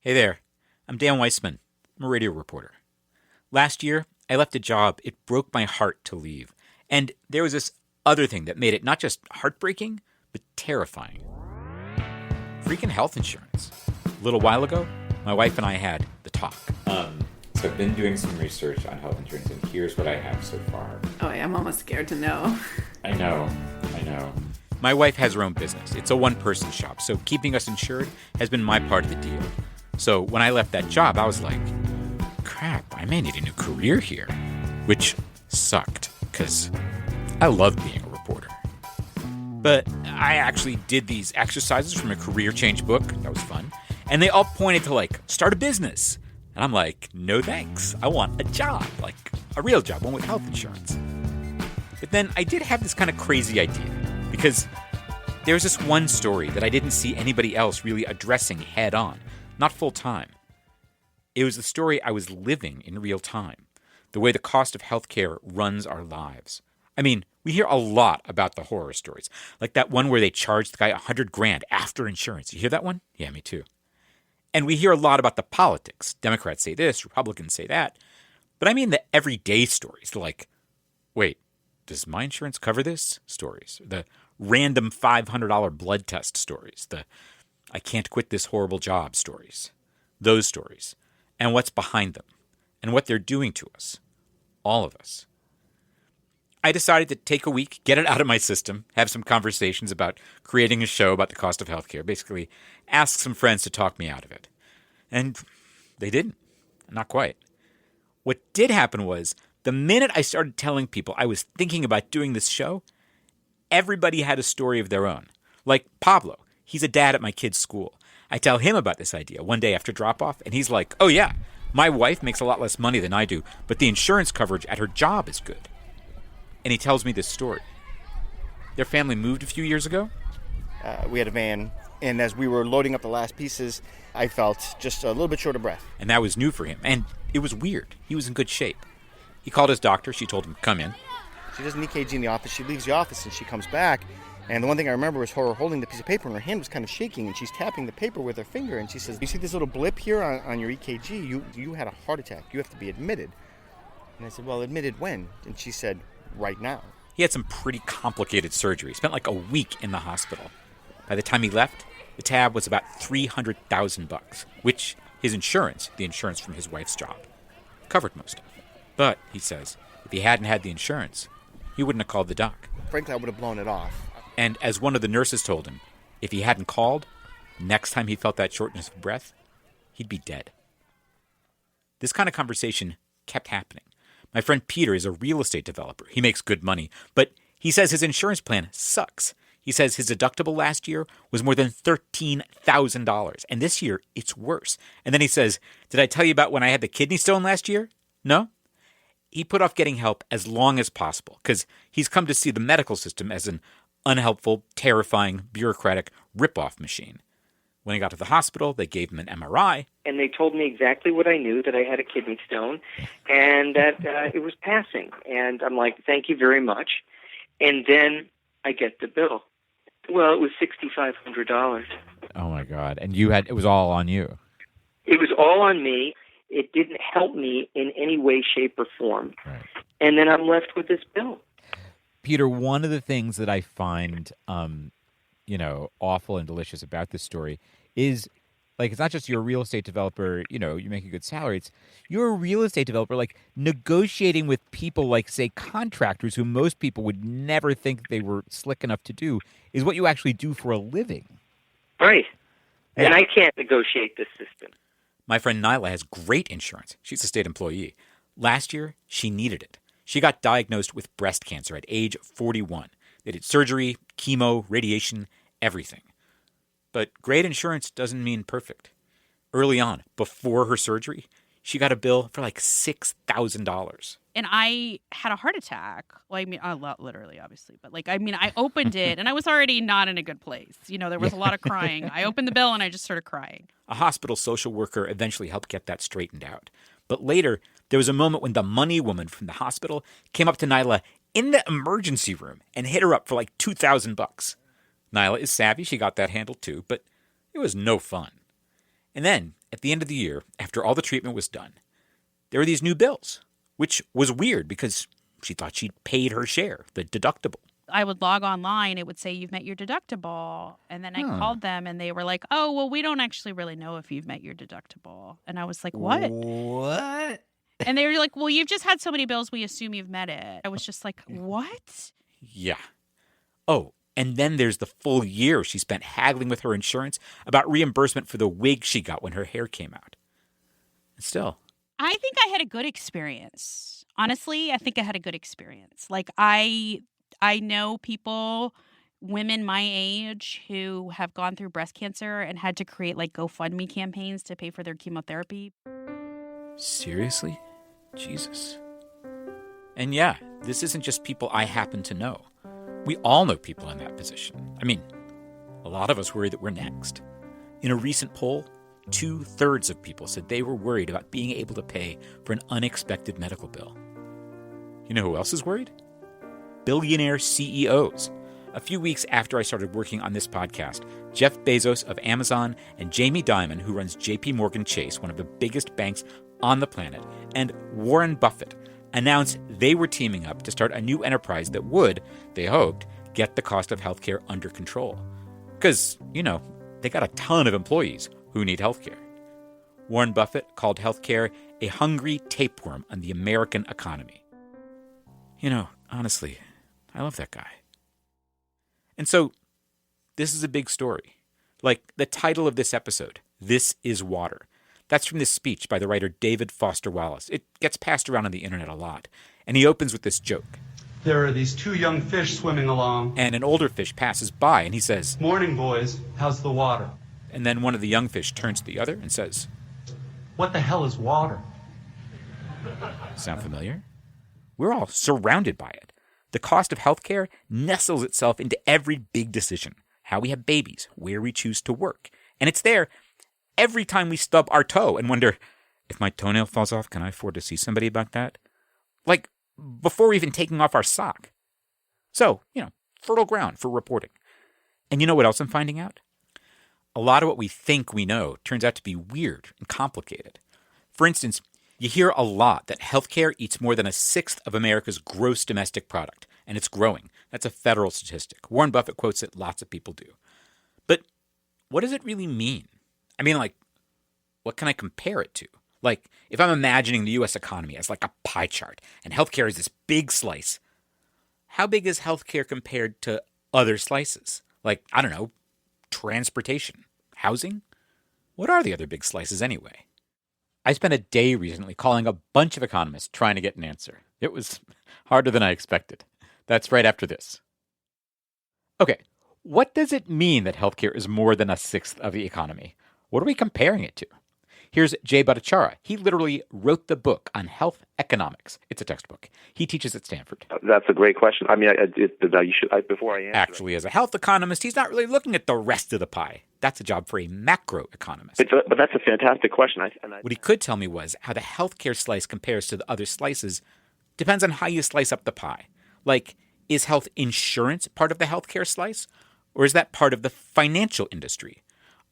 Hey there, I'm Dan Weissman. I'm a radio reporter. Last year, I left a job it broke my heart to leave. And there was this other thing that made it not just heartbreaking, but terrifying. Freaking health insurance. A little while ago, my wife and I had the talk. So I've been doing some research on health insurance, and here's what I have so far. Oh, I'm almost scared to know. I know. My wife has her own business. It's a one-person shop, so keeping us insured has been my part of the deal. So when I left that job, I was like, crap, I may need a new career here. Which sucked, because I love being a reporter. But I actually did these exercises from a career change book. That was fun. And they all pointed to, start a business. And I'm like, no thanks. I want a job, a real job, one with health insurance. But then I did have this kind of crazy idea, because there's this one story that I didn't see anybody else really addressing head on, not full time. It was the story I was living in real time, the way the cost of healthcare runs our lives. I mean, we hear a lot about the horror stories, like that one where they charged the guy $100,000 after insurance. You hear that one? Yeah, me too. And we hear a lot about the politics. Democrats say this, Republicans say that. But I mean the everyday stories, wait, does my insurance cover this stories? The random $500 blood test stories. The I can't quit this horrible job stories. Those stories. And what's behind them. And what they're doing to us. All of us. I decided to take a week, get it out of my system, have some conversations about creating a show about the cost of healthcare. Basically, ask some friends to talk me out of it. And they didn't. Not quite. What did happen was, the minute I started telling people I was thinking about doing this show, everybody had a story of their own. Like Pablo. He's a dad at my kid's school. I tell him about this idea one day after drop-off, and he's like, oh yeah, my wife makes a lot less money than I do, but the insurance coverage at her job is good. And he tells me this story. Their family moved a few years ago. We had a van, and as we were loading up the last pieces, I felt just a little bit short of breath. And that was new for him, and it was weird. He was in good shape. He called his doctor. She told him, come in. She does an EKG in the office. She leaves the office, and she comes back. And the one thing I remember was her holding the piece of paper, and her hand was kind of shaking, and she's tapping the paper with her finger, and she says, you see this little blip here on your EKG? You had a heart attack. You have to be admitted. And I said, well, admitted when? And she said, right now. He had some pretty complicated surgery. Spent a week in the hospital. By the time he left, the tab was about $300,000, which his insurance, the insurance from his wife's job, covered most of. But, he says, if he hadn't had the insurance, he wouldn't have called the doc. Frankly, I would have blown it off. And as one of the nurses told him, if he hadn't called, next time he felt that shortness of breath, he'd be dead. This kind of conversation kept happening. My friend Peter is a real estate developer. He makes good money, but he says his insurance plan sucks. He says his deductible last year was more than $13,000, and this year it's worse. And then he says, did I tell you about when I had the kidney stone last year? No? He put off getting help as long as possible because he's come to see the medical system as an unhelpful, terrifying, bureaucratic rip-off machine. When he got to the hospital, they gave him an MRI. And they told me exactly what I knew, that I had a kidney stone and that it was passing. And I'm like, thank you very much. And then I get the bill. Well, it was $6,500. Oh, my God. And it was all on you. It was all on me. It didn't help me in any way, shape, or form. Right. And then I'm left with this bill. Peter, one of the things that I find, awful and delicious about this story is, it's not just you're a real estate developer, you make a good salary. It's you're a real estate developer, negotiating with people say, contractors who most people would never think they were slick enough to do is what you actually do for a living. Right. And Yeah. I can't negotiate this system. My friend Nyla has great insurance. She's a state employee. Last year, she needed it. She got diagnosed with breast cancer at age 41. They did surgery, chemo, radiation, everything. But great insurance doesn't mean perfect. Early on, before her surgery, she got a bill for $6,000. And I had a heart attack. Well, not literally, obviously. But I opened it and I was already not in a good place. There was a lot of crying. I opened the bill and I just started crying. A hospital social worker eventually helped get that straightened out. But later, there was a moment when the money woman from the hospital came up to Nyla in the emergency room and hit her up for $2,000. Nyla is savvy. She got that handled too, but it was no fun. And then, at the end of the year, after all the treatment was done, there were these new bills, which was weird because she thought she'd paid her share, the deductible. I would log online, it would say you've met your deductible. And then I called them and they were like, oh, well, we don't actually really know if you've met your deductible. And I was like, what? What? And they were like, well, you've just had so many bills, we assume you've met it. I was just like, what? Yeah. Oh, and then there's the full year she spent haggling with her insurance about reimbursement for the wig she got when her hair came out. And still. I think I had a good experience. Honestly, I think I had a good experience. Like, I know people, women my age, who have gone through breast cancer and had to create like GoFundMe campaigns to pay for their chemotherapy. Seriously? Jesus. And yeah, this isn't just people I happen to know. We all know people in that position. I mean, a lot of us worry that we're next. In a recent poll, 2/3 of people said they were worried about being able to pay for an unexpected medical bill. You know who else is worried? Billionaire CEOs. A few weeks after I started working on this podcast, Jeff Bezos of Amazon and Jamie Dimon, who runs JP Morgan Chase, one of the biggest banks on the planet, and Warren Buffett announced they were teaming up to start a new enterprise that would, they hoped, get the cost of healthcare under control. Because, they got a ton of employees who need healthcare. Warren Buffett called healthcare a hungry tapeworm on the American economy. Honestly, I love that guy. And so, this is a big story. Like the title of this episode, This is Water. That's from this speech by the writer David Foster Wallace. It gets passed around on the internet a lot. And he opens with this joke. There are these two young fish swimming along. And an older fish passes by and he says, Morning, boys. How's the water? And then one of the young fish turns to the other and says, What the hell is water? Sound familiar? We're all surrounded by it. The cost of healthcare nestles itself into every big decision. How we have babies, where we choose to work. And it's there every time we stub our toe and wonder, if my toenail falls off, can I afford to see somebody about that? Like, before even taking off our sock. So, fertile ground for reporting. And you know what else I'm finding out? A lot of what we think we know turns out to be weird and complicated. For instance, you hear a lot that healthcare eats more than 1/6 of America's gross domestic product, and it's growing. That's a federal statistic. Warren Buffett quotes it, lots of people do. But what does it really mean? I mean, what can I compare it to? Like, if I'm imagining the U.S. economy as like a pie chart, and healthcare is this big slice, how big is healthcare compared to other slices? Like, I don't know, transportation, housing? What are the other big slices anyway? I spent a day recently calling a bunch of economists trying to get an answer. It was harder than I expected. That's right after this. Okay, what does it mean that healthcare is more than 1/6 of the economy? What are we comparing it to? Here's Jay Bhattacharya. He literally wrote the book on health economics. It's a textbook. He teaches at Stanford. That's a great question. I mean, before I answer. Actually, as a health economist, he's not really looking at the rest of the pie. That's a job for a macroeconomist. But that's a fantastic question. What he could tell me was how the healthcare slice compares to the other slices depends on how you slice up the pie. Like, is health insurance part of the healthcare slice? Or is that part of the financial industry?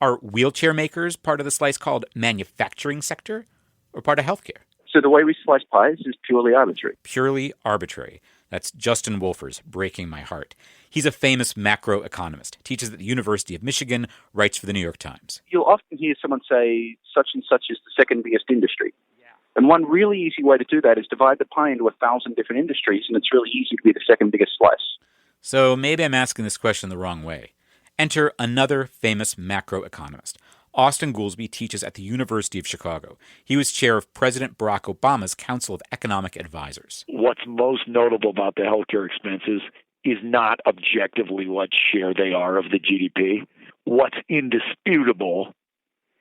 Are wheelchair makers part of the slice called manufacturing sector or part of healthcare? So the way we slice pies is purely arbitrary. Purely arbitrary. That's Justin Wolfers, breaking my heart. He's a famous macroeconomist, teaches at the University of Michigan, writes for the New York Times. You'll often hear someone say such and such is the second biggest industry. Yeah. And one really easy way to do that is divide the pie into 1,000 different industries, and it's really easy to be the second biggest slice. So maybe I'm asking this question the wrong way. Enter another famous macroeconomist. Austin Goolsbee teaches at the University of Chicago. He was chair of President Barack Obama's Council of Economic Advisors. What's most notable about the healthcare expenses is not objectively what share they are of the GDP. What's indisputable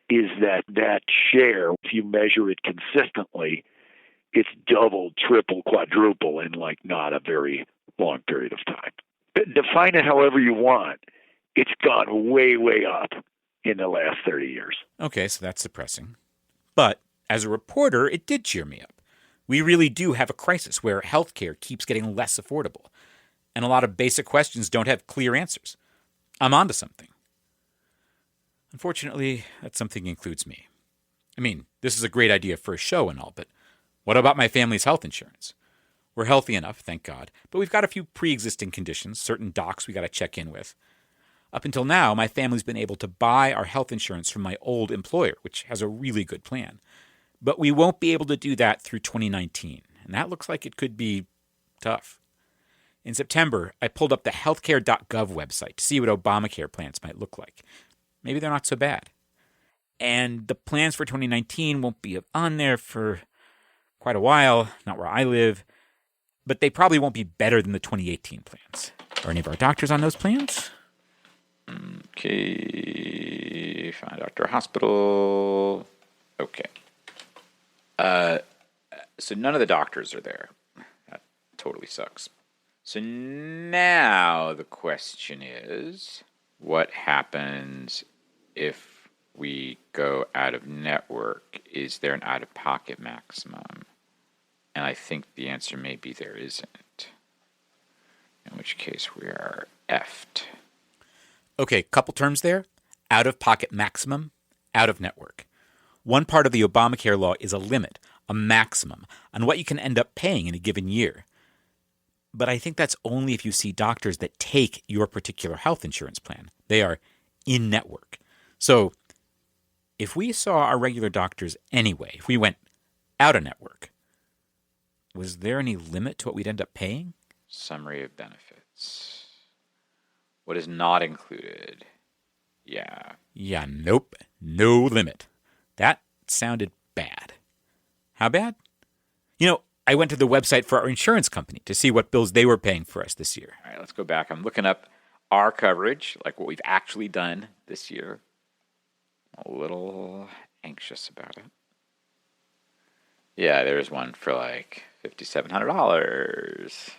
is that share, if you measure it consistently, it's double, triple, quadruple in not a very long period of time. Define it however you want. It's gone way, way up in the last 30 years. Okay, so that's depressing. But as a reporter, it did cheer me up. We really do have a crisis where healthcare keeps getting less affordable. And a lot of basic questions don't have clear answers. I'm onto something. Unfortunately, that something includes me. I mean, this is a great idea for a show and all, but what about my family's health insurance? We're healthy enough, thank God, but we've got a few pre-existing conditions, certain docs we got to check in with. Up until now, my family's been able to buy our health insurance from my old employer, which has a really good plan. But we won't be able to do that through 2019, and that looks like it could be tough. In September, I pulled up the healthcare.gov website to see what Obamacare plans might look like. Maybe they're not so bad. And the plans for 2019 won't be on there for quite a while, not where I live, but they probably won't be better than the 2018 plans. Are any of our doctors on those plans? Okay, find doctor, hospital. Okay. So none of the doctors are there. That totally sucks. So now the question is, what happens if we go out of network? Is there an out-of-pocket maximum? And I think the answer may be there isn't. In which case we are effed. Okay, couple terms there. Out-of-pocket maximum, out-of-network. One part of the Obamacare law is a limit, a maximum, on what you can end up paying in a given year. But I think that's only if you see doctors that take your particular health insurance plan. They are in-network. So if we saw our regular doctors anyway, if we went out-of-network, was there any limit to what we'd end up paying? Summary of benefits. What is not included? Yeah, nope, no limit. That sounded bad. How bad? I went to the website for our insurance company to see what bills they were paying for us this year. All right, let's go back. I'm looking up our coverage, like what we've actually done this year. A little anxious about it. Yeah, there's one for like $5,700.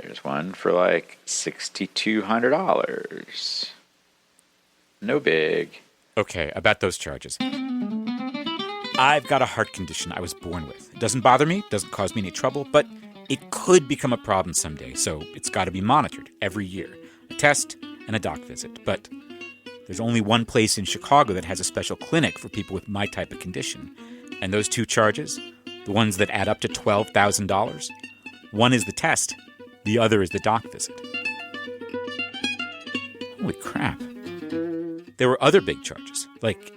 There's one for like $6,200. No big. Okay, about those charges. I've got a heart condition I was born with. It doesn't bother me, doesn't cause me any trouble, but it could become a problem someday, so it's got to be monitored every year. A test and a doc visit. But there's only one place in Chicago that has a special clinic for people with my type of condition. And those two charges, the ones that add up to $12,000, one is the test, the other is the doc visit. Holy crap. There were other big charges, like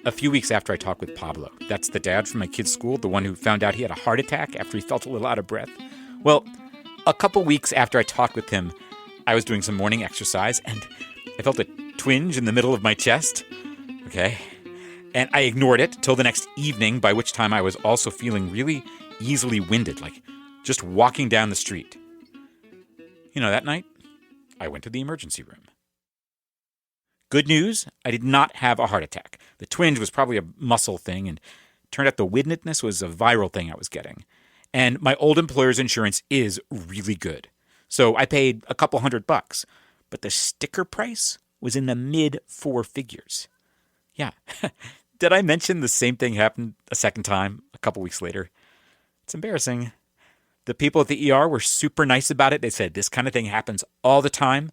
a few weeks after I talked with Pablo. That's the dad from my kid's school, the one who found out he had a heart attack after he felt a little out of breath. Well, a couple weeks after I talked with him, I was doing some morning exercise, and I felt a twinge in the middle of my chest. Okay. And I ignored it till the next evening, by which time I was also feeling really easily winded, like just walking down the street. That night, I went to the emergency room. Good news, I did not have a heart attack. The twinge was probably a muscle thing, and it turned out the windedness was a viral thing I was getting. And my old employer's insurance is really good. So I paid a couple $100, but the sticker price was in the mid-4 figures. Yeah. Did I mention the same thing happened a second time a couple weeks later? It's embarrassing. The people at the ER were super nice about it. They said this kind of thing happens all the time.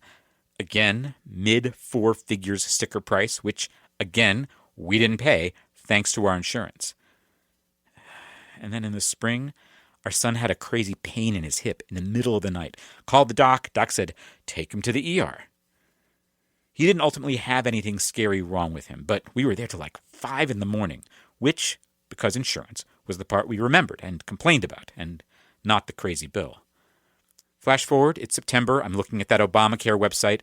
Again, mid-4 figures sticker price, which, again, we didn't pay thanks to our insurance. And then in the spring, our son had a crazy pain in his hip in the middle of the night. Called the doc. Doc said, take him to the ER. He didn't ultimately have anything scary wrong with him, but we were there till like 5 a.m, which, because insurance, was the part we remembered and complained about, and not the crazy bill. Flash forward, it's September. I'm looking at that Obamacare website.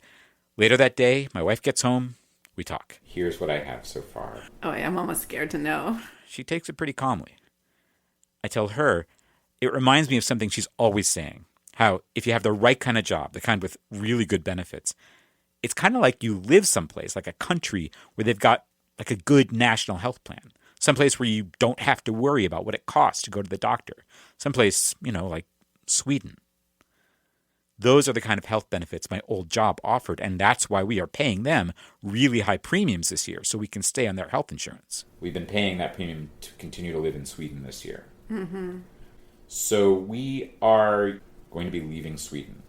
Later that day, my wife gets home. We talk. Here's what I have so far. Oh, I'm almost scared to know. She takes it pretty calmly. I tell her it reminds me of something she's always saying. How if you have the right kind of job, the kind with really good benefits, it's kind of like you live someplace, like a country where they've got like a good national health plan. Someplace where you don't have to worry about what it costs to go to the doctor. Someplace, like Sweden. Those are the kind of health benefits my old job offered, and that's why we are paying them really high premiums this year so we can stay on their health insurance. We've been paying that premium to continue to live in Sweden this year. So we are going to be leaving Sweden.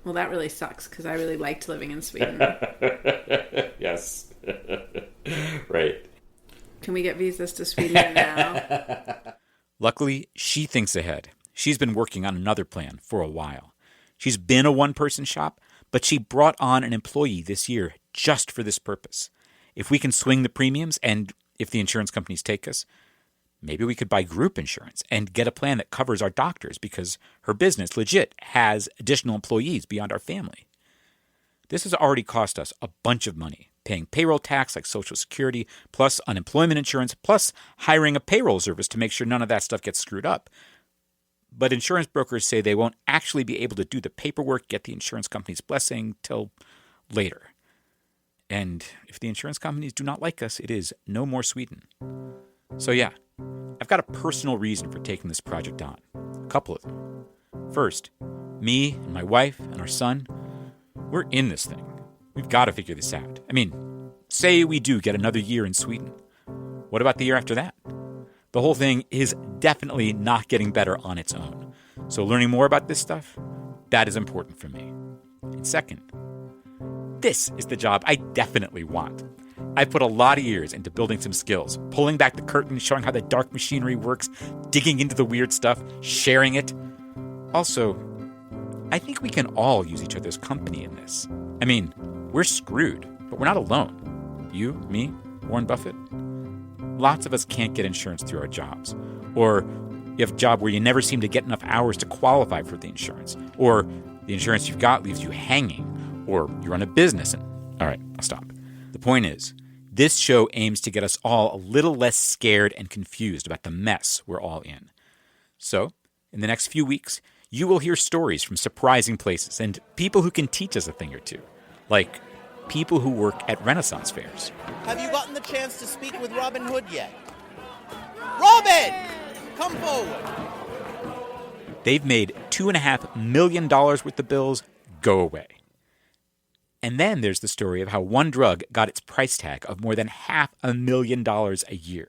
Well, that really sucks because I really liked living in Sweden. Yes. Right. Can we get visas to Sweden now? Luckily, she thinks ahead. She's been working on another plan for a while. She's been a one-person shop, but she brought on an employee this year just for this purpose. If we can swing the premiums and if the insurance companies take us, maybe we could buy group insurance and get a plan that covers our doctors because her business legit has additional employees beyond our family. This has already cost us a bunch of money, paying payroll tax like Social Security, plus unemployment insurance, plus hiring a payroll service to make sure none of that stuff gets screwed up. But insurance brokers say they won't actually be able to do the paperwork, get the insurance company's blessing till later. And if the insurance companies do not like us, it is no more Sweden. So yeah, I've got a personal reason for taking this project on. A couple of them. First, me and my wife and our son, we're in this thing. We've got to figure this out. I mean, say we do get another year in Sweden. What about the year after that? The whole thing is definitely not getting better on its own. So learning more about this stuff, that is important for me. And second, this is the job I definitely want. I put a lot of years into building some skills, pulling back the curtain, showing how the dark machinery works, digging into the weird stuff, sharing it. Also, I think we can all use each other's company in this. I mean, we're screwed, but we're not alone. You, me, Warren Buffett. Lots of us can't get insurance through our jobs. Or you have a job where you never seem to get enough hours to qualify for the insurance. Or the insurance you've got leaves you hanging. Or you run a business and... All right, I'll stop. The point is, this show aims to get us all a little less scared and confused about the mess we're all in. So, in the next few weeks, you will hear stories from surprising places and people who can teach us a thing or two. Like people who work at Renaissance fairs. Have you gotten the chance to speak with Robin Hood yet? Robin! Come forward. They've made $2.5 million worth of bills go away. And then there's the story of how one drug got its price tag of more than $500,000 a year.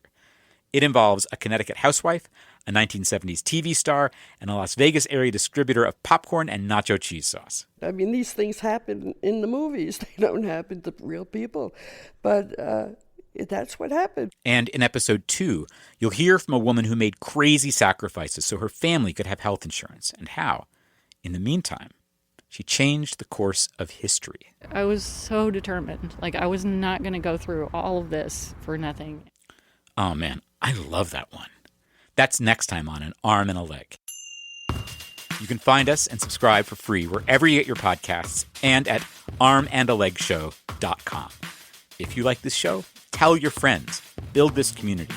It involves a Connecticut housewife, a 1970s TV star, and a Las Vegas area distributor of popcorn and nacho cheese sauce. I mean, these things happen in the movies. They don't happen to real people. But that's what happened. And in episode 2, you'll hear from a woman who made crazy sacrifices so her family could have health insurance, and how, in the meantime, she changed the course of history. I was so determined. Like, I was not going to go through all of this for nothing. Oh, man, I love that one. That's next time on An Arm and a Leg. You can find us and subscribe for free wherever you get your podcasts and at armandalegshow.com. If you like this show, tell your friends. Build this community.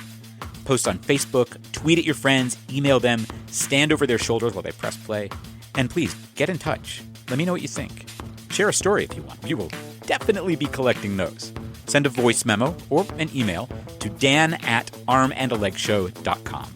Post on Facebook, tweet at your friends, email them, stand over their shoulders while they press play. And please, get in touch. Let me know what you think. Share a story if you want. We will definitely be collecting those. Send a voice memo or an email to dan@armandalegshow.com.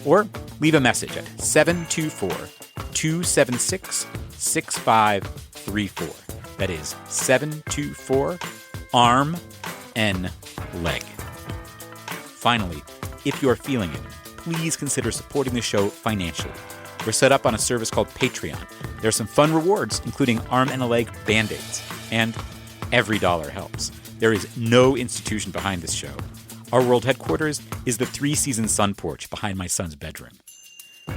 Or leave a message at 724-276-6534. That is 724-ARM-N-LEG. Finally, if you are feeling it, please consider supporting the show financially. We're set up on a service called Patreon. There are some fun rewards, including Arm and a Leg Band-Aids. And every dollar helps. There is no institution behind this show. Our world headquarters is the 3-season sun porch behind my son's bedroom.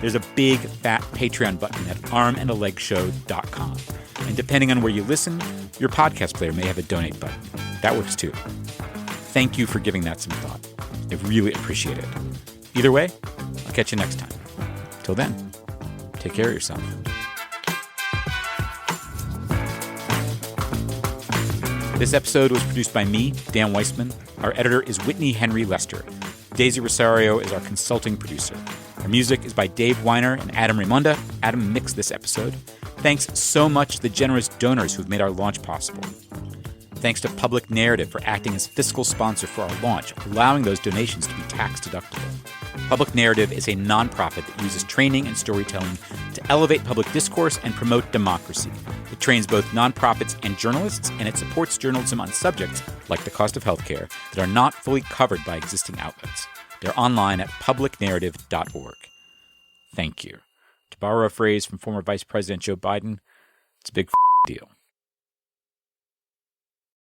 There's a big, fat Patreon button at armandalegshow.com. And depending on where you listen, your podcast player may have a donate button. That works too. Thank you for giving that some thought. I really appreciate it. Either way, I'll catch you next time. Till then, take care of yourself. This episode was produced by me, Dan Weissman. Our editor is Whitney Henry Lester. Daisy Rosario is our consulting producer. Our music is by Dave Weiner and Adam Raimonda. Adam mixed this episode. Thanks so much to the generous donors who've made our launch possible. Thanks to Public Narrative for acting as fiscal sponsor for our launch, allowing those donations to be tax deductible. Public Narrative is a nonprofit that uses training and storytelling to elevate public discourse and promote democracy. It trains both nonprofits and journalists, and it supports journalism on subjects like the cost of healthcare that are not fully covered by existing outlets. They're online at publicnarrative.org. Thank you. To borrow a phrase from former Vice President Joe Biden, it's a big deal.